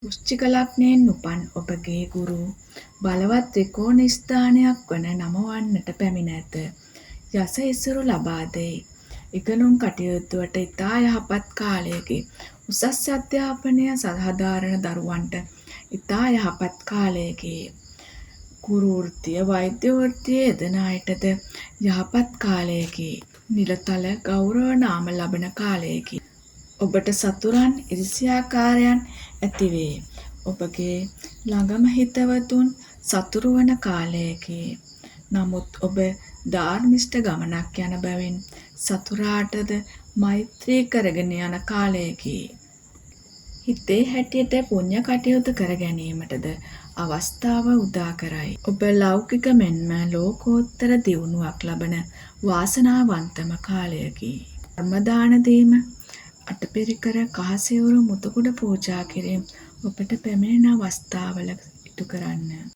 වෘශ්චික ලග්නයෙන් උපන් ඔබගේ ගුරු බලවත් ත්‍රිකෝණ ස්ථානයක් වන 9 වන්නට පැමිණ ඇත. යස ඉසුරු ලබා දෙයි. ඉගෙනුම් කටයුතුවට ඉතා යහපත් කාලයකි. උසස් අධ්‍යාපනය සාධාරණ දරුවන්ට ඉතා යහපත් කාලයකි. ගුරු වෘත්තිය වෛද්‍ය වෘත්තියේ යෙදෙන අයටද යහපත් කාලයකි. නිලතල ගෞරව නාම ලබන කාලයකි. ඔබට සතුරන් ඉරිසියාකාරයන් ඇතිවේ. ඔබගේ ළඟම හිතවතුන් සතුරු වන කාලයකි. නමුත් ඔබ ධාර්මිෂ්ඨ ගමනක් යන බැවින් සතුරාටද මෛත්‍රී කරගෙන යන කාලයකි. හිතේ හැටියට පුණ්‍ය කටයුතු කර ගැනීමටද අවස්ථාව උදා කරයි. ඔබ ලෞකික මෙන්ම ලෝකෝත්තර දියුණුවක් ලබන වාසනාවන්තම කාලයකි. ධර්ම දාන දීම, අටපිරිකර කහ සිවුරු මුතුකුඩ පූජා කිරීම ඔබට පැමිණෙන අවස්ථාවල ඉටු කරන්න.